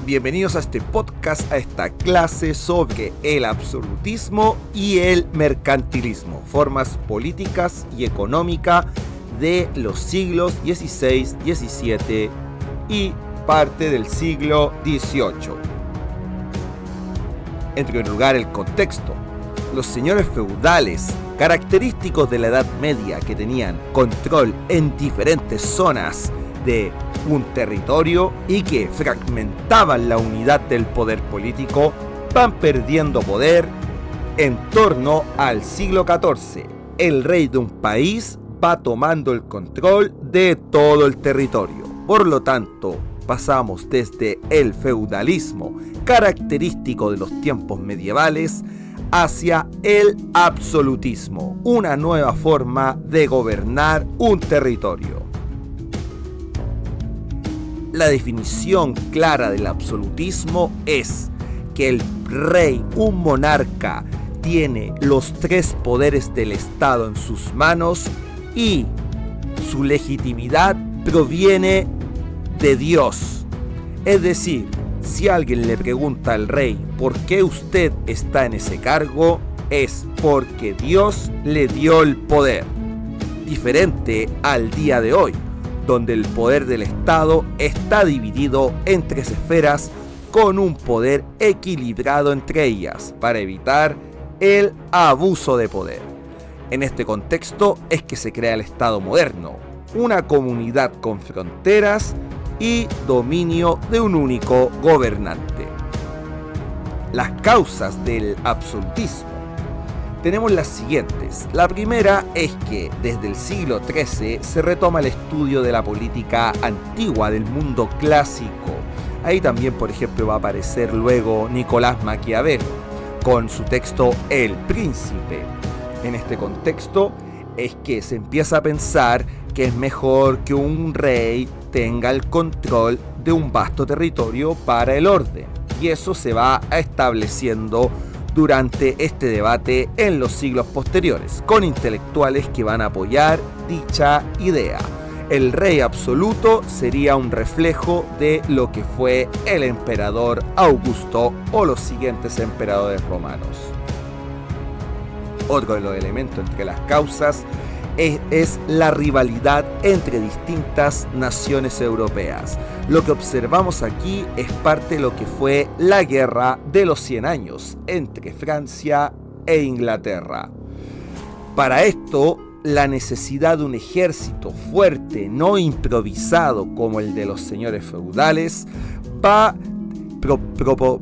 bienvenidos a este podcast, a esta clase sobre el absolutismo y el mercantilismo, formas políticas y económicas de los siglos XVI, XVII y parte del siglo XVIII. En primer lugar, el contexto. Los señores feudales, característicos de la Edad Media que tenían control en diferentes zonas de un territorio y que fragmentaban la unidad del poder político, van perdiendo poder en torno al siglo XIV. El rey de un país va tomando el control de todo el territorio. Por lo tanto, pasamos desde el feudalismo, característico de los tiempos medievales, hacia el absolutismo, una nueva forma de gobernar un territorio. La definición clara del absolutismo es que el rey, un monarca, tiene los tres poderes del Estado en sus manos y su legitimidad proviene de Dios. Es decir, si alguien le pregunta al rey por qué usted está en ese cargo, es porque Dios le dio el poder. Diferente al día de hoy, donde el poder del Estado está dividido en tres esferas con un poder equilibrado entre ellas para evitar el abuso de poder. En este contexto es que se crea el Estado moderno, una comunidad con fronteras y dominio de un único gobernante. Las causas del absolutismo. Tenemos las siguientes. La primera es que desde el siglo XIII se retoma el estudio de la política antigua del mundo clásico. Ahí también, por ejemplo, va a aparecer luego Nicolás Maquiavelo con su texto El Príncipe. En este contexto es que se empieza a pensar que es mejor que un rey tenga el control de un vasto territorio para el orden. Y eso se va estableciendo durante este debate en los siglos posteriores, con intelectuales que van a apoyar dicha idea. El rey absoluto sería un reflejo de lo que fue el emperador Augusto o los siguientes emperadores romanos. Otro de los elementos entre las causas es la rivalidad entre distintas naciones europeas. Lo que observamos aquí es parte de lo que fue la guerra de los 100 años entre Francia e Inglaterra. Para esto, la necesidad de un ejército fuerte, no improvisado como el de los señores feudales, va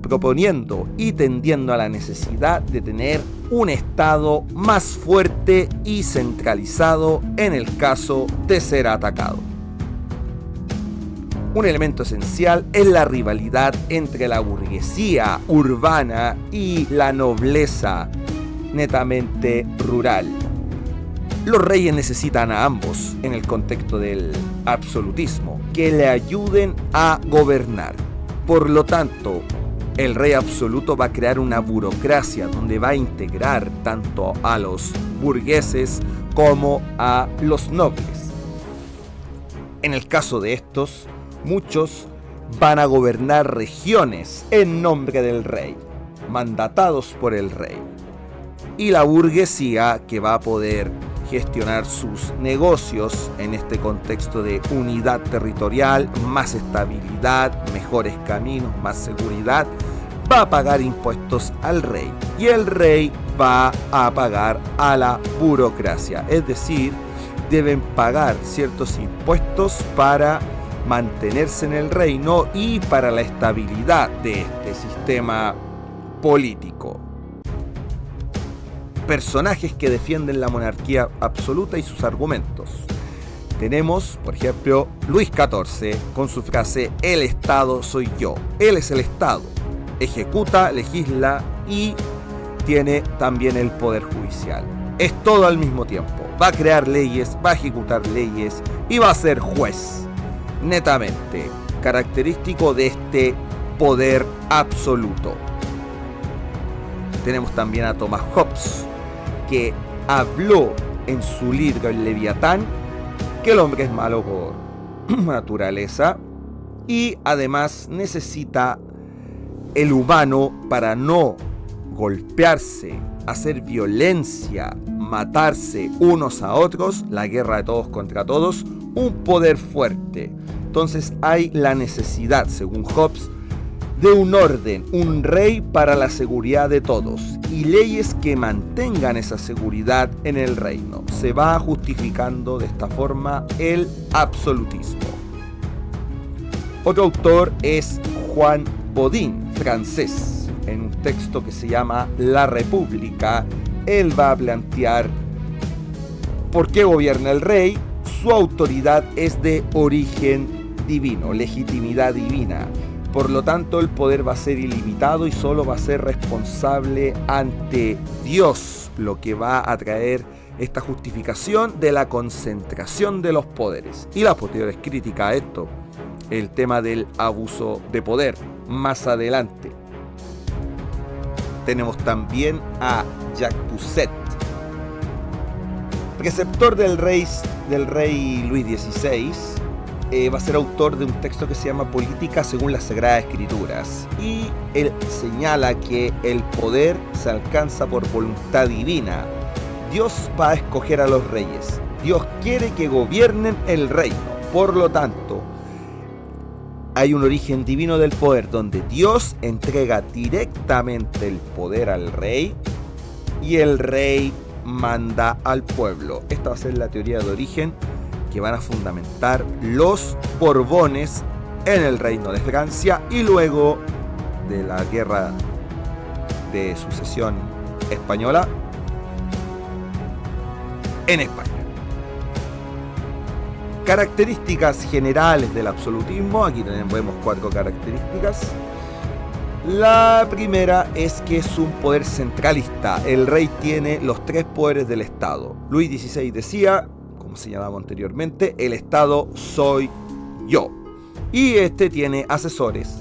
proponiendo y tendiendo a la necesidad de tener un Estado más fuerte y centralizado en el caso de ser atacado. Un elemento esencial es la rivalidad entre la burguesía urbana y la nobleza netamente rural. Los reyes necesitan a ambos en el contexto del absolutismo, que le ayuden a gobernar. Por lo tanto, el rey absoluto va a crear una burocracia donde va a integrar tanto a los burgueses como a los nobles. En el caso de estos, muchos van a gobernar regiones en nombre del rey, mandatados por el rey. Y la burguesía, que va a poder gestionar sus negocios en este contexto de unidad territorial, más estabilidad, mejores caminos, más seguridad, va a pagar impuestos al rey y el rey va a pagar a la burocracia, es decir, deben pagar ciertos impuestos para mantenerse en el reino y para la estabilidad de este sistema político. Personajes que defienden la monarquía absoluta y sus argumentos. Tenemos, por ejemplo, Luis XIV con su frase "El Estado soy yo". Él es el Estado. Ejecuta, legisla y tiene también el poder judicial. Es todo al mismo tiempo. Va a crear leyes, va a ejecutar leyes y va a ser juez. Netamente, característico de este poder absoluto. Tenemos también a Thomas Hobbes, que habló en su libro El Leviatán que el hombre es malo por naturaleza y además necesita el humano, para no golpearse, hacer violencia, matarse unos a otros, la guerra de todos contra todos, un poder fuerte. Entonces hay la necesidad, según Hobbes, de un orden, un rey para la seguridad de todos y leyes que mantengan esa seguridad en el reino. Se va justificando de esta forma el absolutismo. Otro autor es Juan Bodin, francés. En un texto que se llama La República, él va a plantear por qué gobierna el rey. Su autoridad es de origen divino, legitimidad divina. Por lo tanto, el poder va a ser ilimitado y solo va a ser responsable ante Dios, lo que va a traer esta justificación de la concentración de los poderes. Y las posteriores críticas a esto, el tema del abuso de poder, más adelante. Tenemos también a Jacques Pousset, preceptor del rey Luis XVI. Va a ser autor de un texto que se llama Política según las Sagradas Escrituras, y él señala que el poder se alcanza por voluntad divina. Dios va a escoger a los reyes, Dios quiere que gobiernen el reino, por lo tanto hay un origen divino del poder donde Dios entrega directamente el poder al rey y el rey manda al pueblo. Esta va a ser la teoría de origen que van a fundamentar los Borbones en el reino de Francia y luego de la guerra de sucesión española en España. Características generales del absolutismo. Aquí vemos 4 características. La primera es que es un poder centralista. El rey tiene los 3 poderes del Estado. Luis XVI decía, como señalamos anteriormente, el Estado soy yo. Y este tiene asesores,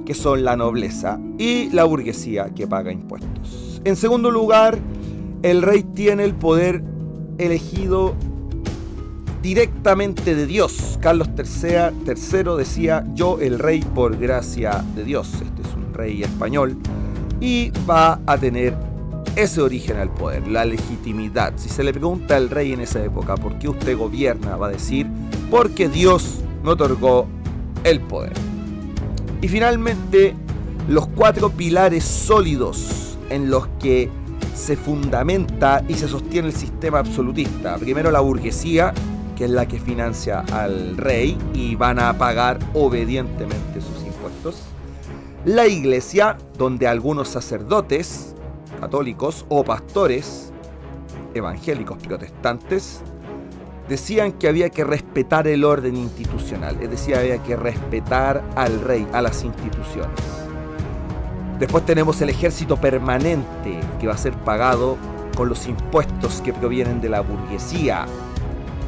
que son la nobleza y la burguesía, que paga impuestos. En segundo lugar, el rey tiene el poder elegido directamente de Dios. Carlos III decía, yo el rey por gracia de Dios. Este es un rey español y va a tener ese origen al poder, la legitimidad. Si se le pregunta al rey en esa época, ¿por qué usted gobierna?, va a decir, porque Dios me otorgó el poder. Y finalmente, los 4 pilares sólidos en los que se fundamenta y se sostiene el sistema absolutista. Primero, la burguesía, que es la que financia al rey y van a pagar obedientemente sus impuestos. La iglesia, donde algunos sacerdotes católicos o pastores evangélicos protestantes decían que había que respetar el orden institucional, es decir, había que respetar al rey, a las instituciones. Después tenemos el ejército permanente, que va a ser pagado con los impuestos que provienen de la burguesía,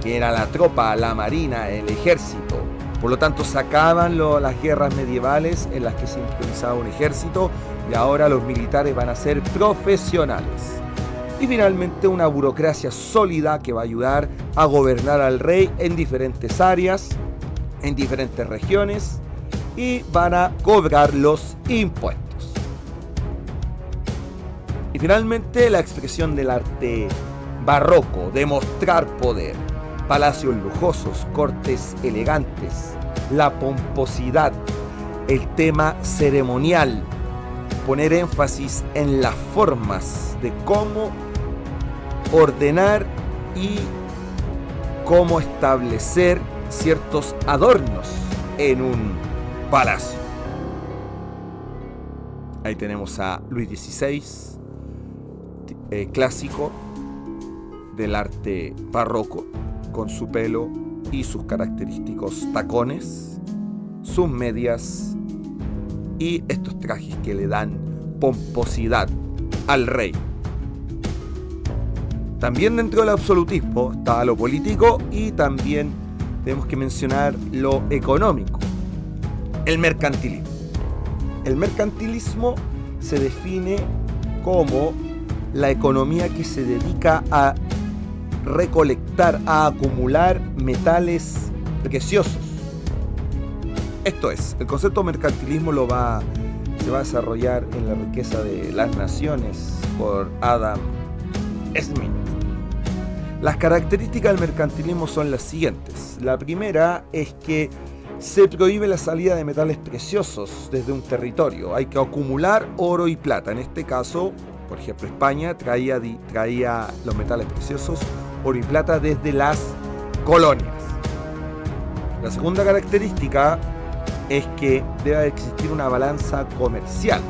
que era la tropa, la marina, el ejército. Por lo tanto, se acaban las guerras medievales en las que se improvisaba un ejército y ahora los militares van a ser profesionales. Y finalmente, una burocracia sólida que va a ayudar a gobernar al rey en diferentes áreas, en diferentes regiones, y van a cobrar los impuestos. Y finalmente, la expresión del arte barroco, de mostrar poder. Palacios lujosos, cortes elegantes, la pomposidad, el tema ceremonial, poner énfasis en las formas de cómo ordenar y cómo establecer ciertos adornos en un palacio. Ahí tenemos a Luis XVI, clásico del arte barroco, con su pelo y sus característicos tacones, sus medias y estos trajes que le dan pomposidad al rey. También dentro del absolutismo estaba lo político y también tenemos que mencionar lo económico, el mercantilismo. El mercantilismo se define como la economía que se dedica a recolectar, a acumular metales preciosos. Esto es, el concepto de mercantilismo lo va se va a desarrollar en La riqueza de las naciones por Adam Smith. Las características del mercantilismo son las siguientes. La primera es que se prohíbe la salida de metales preciosos desde un territorio. Hay que acumular oro y plata. En este caso, por ejemplo, España traía los metales preciosos, oro y plata, desde las colonias. La segunda característica es que debe existir una balanza comercial,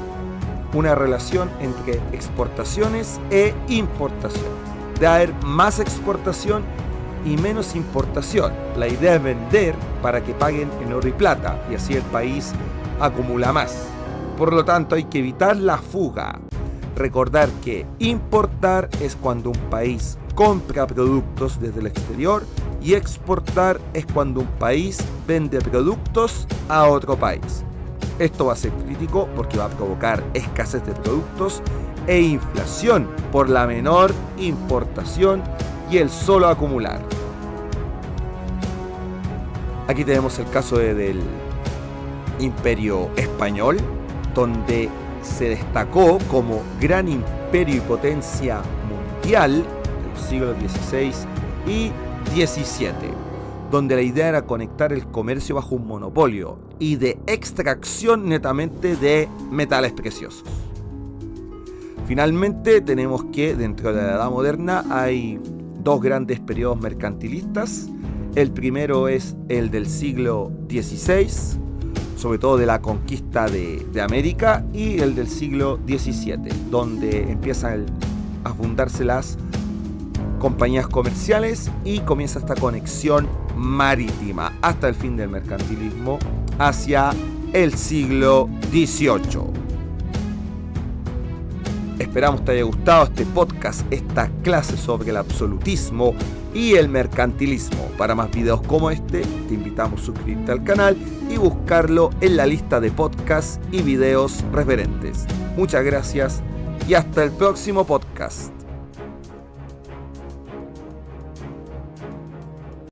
una relación entre exportaciones e importaciones. Debe haber más exportación y menos importación. La idea es vender para que paguen en oro y plata y así el país acumula más. Por lo tanto, hay que evitar la fuga. Recordar que importar es cuando un país compra productos desde el exterior y exportar es cuando un país vende productos a otro país. Esto va a ser crítico porque va a provocar escasez de productos e inflación por la menor importación y el solo acumular. Aquí tenemos el caso del Imperio Español, donde se destacó como gran imperio y potencia mundial de los siglos XVI y XVII, donde la idea era conectar el comercio bajo un monopolio y de extracción netamente de metales preciosos. Finalmente tenemos que dentro de la Edad Moderna hay dos grandes periodos mercantilistas. El primero es el del siglo XVI, sobre todo de la conquista de América, y el del siglo XVII, donde empiezan a fundarse las compañías comerciales y comienza esta conexión marítima hasta el fin del mercantilismo hacia el siglo XVIII. Esperamos te haya gustado este podcast, esta clase sobre el absolutismo y el mercantilismo. Para más videos como este, te invitamos a suscribirte al canal y buscarlo en la lista de podcasts y videos referentes. Muchas gracias y hasta el próximo podcast.